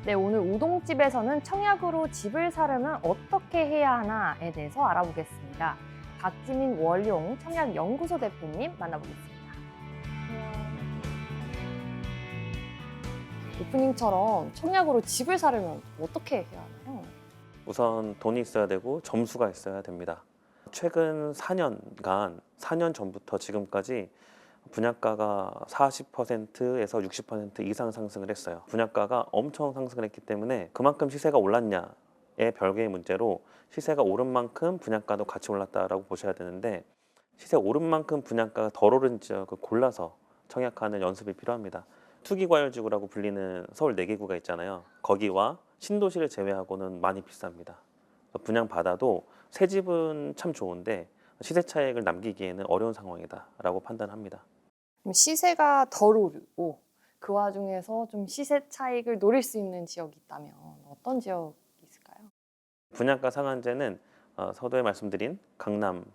네, 오늘 우동집에서는 청약으로 집을 사려면 어떻게 해야 하나에 대해서 알아보겠습니다. 박지민 월용 청약연구소 대표님 만나보겠습니다. 오프닝처럼 청약으로 집을 사려면 어떻게 해야 하나요? 우선 돈이 있어야 되고 점수가 있어야 됩니다. 최근 4년간, 4년 전부터 지금까지 분양가가 40%에서 60% 이상 상승을 했어요. 분양가가 엄청 상승을 했기 때문에 그만큼 시세가 올랐냐의 별개의 문제로 시세가 오른 만큼 분양가도 같이 올랐다라고 보셔야 되는데, 시세 오른 만큼 분양가가 덜 오른 지역을 골라서 청약하는 연습이 필요합니다. 투기과열지구라고 불리는 서울 4개구가 있잖아요. 거기와 신도시를 제외하고는 많이 비쌉니다. 분양받아도 새 집은 참 좋은데 시세 차익을 남기기에는 어려운 상황이다라고 판단합니다. 그럼 시세가 덜 오르고 그 와중에서 좀 시세 차익을 노릴 수 있는 지역이 있다면 어떤 지역이 있을까요? 분양가 상한제는 서두에 말씀드린 강남,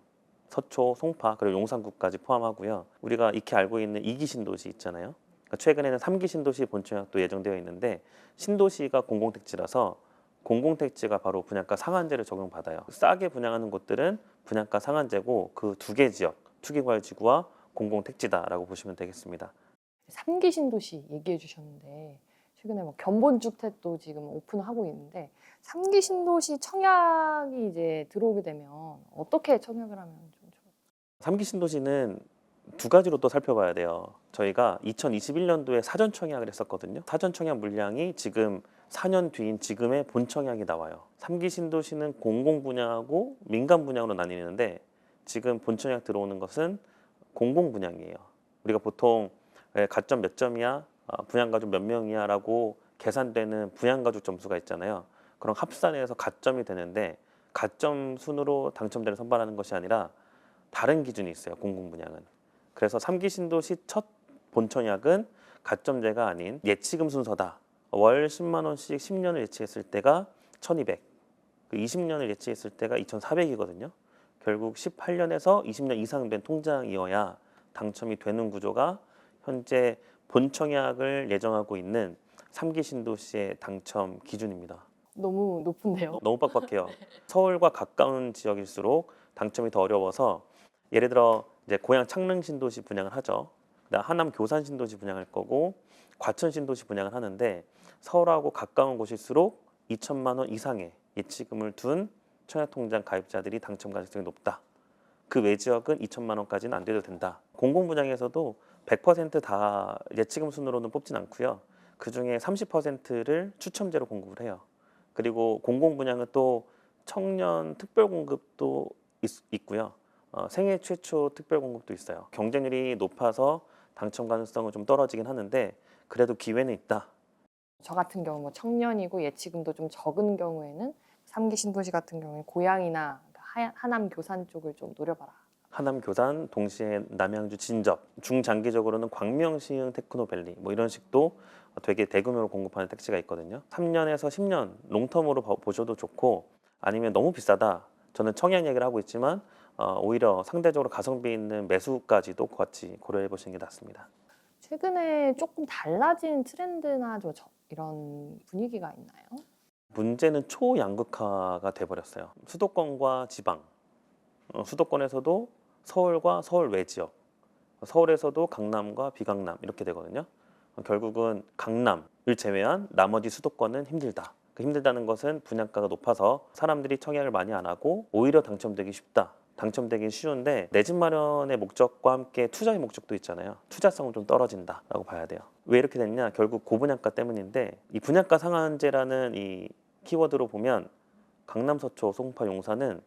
서초, 송파 그리고 용산구까지 포함하고요. 우리가 익히 알고 있는 2기 신도시 있잖아요. 그러니까 최근에는 3기 신도시 본청약도 예정되어 있는데, 신도시가 공공택지라서 공공택지가 바로 분양가 상한제를 적용받아요. 싸게 분양하는 곳들은 분양가 상한제고, 그 두 개 지역, 투기과열지구와 공공택지다라고 보시면 되겠습니다. 3기 신도시 얘기해 주셨는데 최근에 뭐 견본주택도 지금 오픈하고 있는데 3기 신도시 청약이 이제 들어오게 되면 어떻게 청약을 하면 좀 좋을까요? 3기 신도시는 두 가지로 또 살펴봐야 돼요. 저희가 2021년도에 사전 청약을 했었거든요. 사전 청약 물량이 지금 4년 뒤인 지금의 본 청약이 나와요. 3기 신도시는 공공 분양하고 민간 분양으로 나뉘는데, 지금 본 청약 들어오는 것은 공공 분양이에요. 우리가 보통 가점 몇 점이야, 분양가족 몇 명이야라고 계산되는 분양가족 점수가 있잖아요. 그럼 합산해서 가점이 되는데, 가점 순으로 당첨자를 선발하는 것이 아니라 다른 기준이 있어요. 공공 분양은. 그래서 3기 신도시 첫 본청약은 가점제가 아닌 예치금 순서다. 월 10만 원씩 10년을 예치했을 때가 1,200, 20년을 예치했을 때가 2,400이거든요. 결국 18년에서 20년 이상 된 통장이어야 당첨이 되는 구조가 현재 본청약을 예정하고 있는 3기 신도시의 당첨 기준입니다. 너무 높은데요. 너무 빡빡해요. 서울과 가까운 지역일수록 당첨이 더 어려워서, 예를 들어 이제 고향 창릉 신도시 분양을 하죠. 그다음 하남 교산 신도시 분양할 거고, 과천 신도시 분양을 하는데, 서울하고 가까운 곳일수록 2천만 원 이상의 예치금을 둔 청약통장 가입자들이 당첨 가능성이 높다. 그 외 지역은 2천만 원까지는 안 돼도 된다. 공공 분양에서도 100%다 예치금 순으로는 뽑진 않고요. 그 중에 30%를 추첨제로 공급을 해요. 그리고 공공 분양은 또 청년 특별 공급도 있고요. 생애 최초 특별 공급도 있어요. 경쟁률이 높아서 당첨 가능성은 좀 떨어지긴 하는데, 그래도 기회는 있다. 저 같은 경우 뭐 청년이고 예치금도 좀 적은 경우에는 3기 신도시 같은 경우에 고양이나 하남 교산 쪽을 좀 노려봐라. 하남 교산, 동시에 남양주 진접, 중장기적으로는 광명 시흥 테크노밸리 뭐 이런 식도 되게 대규모로 공급하는 택지가 있거든요. 3년에서 10년 롱텀으로 보셔도 좋고, 아니면 너무 비싸다, 저는 청약 얘기를 하고 있지만 오히려 상대적으로 가성비 있는 매수까지도 같이 고려해 보시는 게 낫습니다. 최근에 조금 달라진 트렌드나 이런 분위기가 있나요? 문제는 초양극화가 돼버렸어요. 수도권과 지방, 수도권에서도 서울과 서울 외 지역, 서울에서도 강남과 비강남 이렇게 되거든요. 결국은 강남을 제외한 나머지 수도권은 힘들다. 그 힘들다는 것은 분양가가 높아서 사람들이 청약을 많이 안 하고 오히려 당첨되기 쉽다. 당첨되기 쉬운데 내 집 마련의 목적과 함께 투자의 목적도 있잖아요. 투자성은 좀 떨어진다라고 봐야 돼요. 왜 이렇게 됐냐? 결국 고분양가 때문인데, 이 분양가 상한제라는 이 키워드로 보면 강남, 서초, 송파, 용산은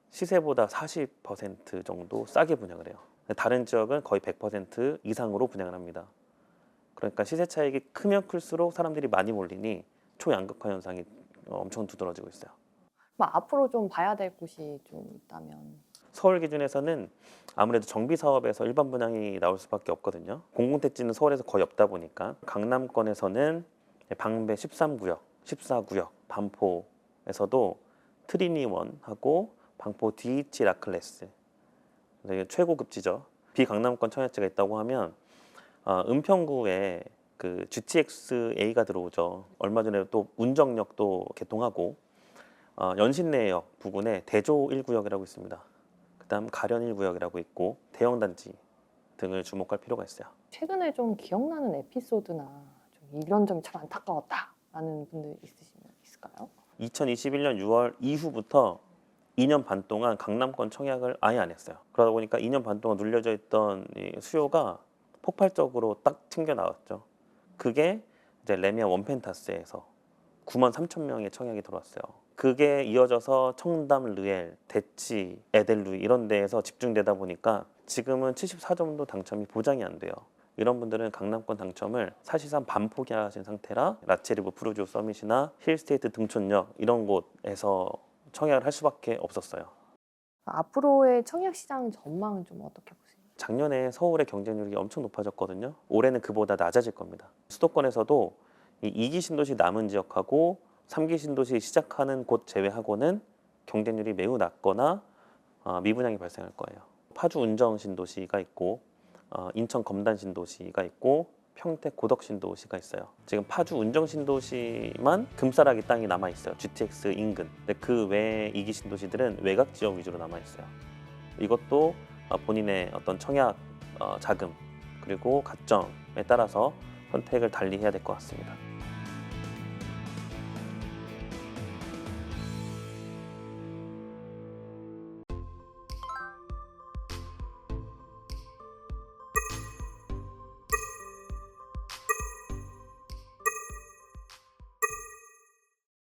시세보다 40% 정도 싸게 분양을 해요. 다른 지역은 거의 100% 이상으로 분양을 합니다. 그러니까 시세 차익이 크면 클수록 사람들이 많이 몰리니 초양극화 현상이 엄청 두드러지고 있어요. 그럼 앞으로 좀 봐야 될 곳이 좀 있다면 서울 기준에서는 아무래도 정비 사업에서 일반 분양이 나올 수밖에 없거든요. 공공택지는 서울에서 거의 없다 보니까 강남권에서는 방배 13구역, 14구역, 반포에서도 트리니원하고 방포 DH 라클레스, 이게 최고급지죠. 비강남권 청약지가 있다고 하면 은평구에 그 GTX-A가 들어오죠. 얼마 전에 또 운정역도 개통하고 연신내역 부근에 대조 1구역이라고 있습니다. 그다음 가련 1구역이라고 있고 대형 단지 등을 주목할 필요가 있어요. 최근에 좀 기억나는 에피소드나 좀 이런 점이 참 안타까웠다라는 분들 있을까요? 2021년 6월 이후부터 2년 반 동안 강남권 청약을 아예 안 했어요. 그러다 보니까 2년 반 동안 눌려져 있던 이 수요가 폭발적으로 딱 튕겨 나왔죠. 그게 이제 레미안 원펜타스에서 9만 3천 명의 청약이 들어왔어요. 그게 이어져서 청담, 르엘, 대치, 에델루이 이런 데에서 집중되다 보니까 지금은 74점도 당첨이 보장이 안 돼요. 이런 분들은 강남권 당첨을 사실상 반포기하신 상태라 라체리브 프루지오 서밋이나 힐스테이트 등촌역 이런 곳에서 청약을 할 수밖에 없었어요. 앞으로의 청약 시장 전망은 좀 어떻게 보세요? 작년에 서울의 경쟁률이 엄청 높아졌거든요. 올해는 그보다 낮아질 겁니다. 수도권에서도 이 2기 신도시 남은 지역하고 3기 신도시 시작하는 곳 제외하고는 경쟁률이 매우 낮거나 미분양이 발생할 거예요. 파주 운정 신도시가 있고 인천 검단 신도시가 있고 평택 고덕 신도시가 있어요. 지금 파주 운정 신도시만 금싸라기 땅이 남아 있어요. GTX 인근. 근데 그 외의 2기 신도시들은 외곽 지역 위주로 남아 있어요. 이것도 본인의 어떤 청약 자금 그리고 가점에 따라서 선택을 달리 해야 될 것 같습니다.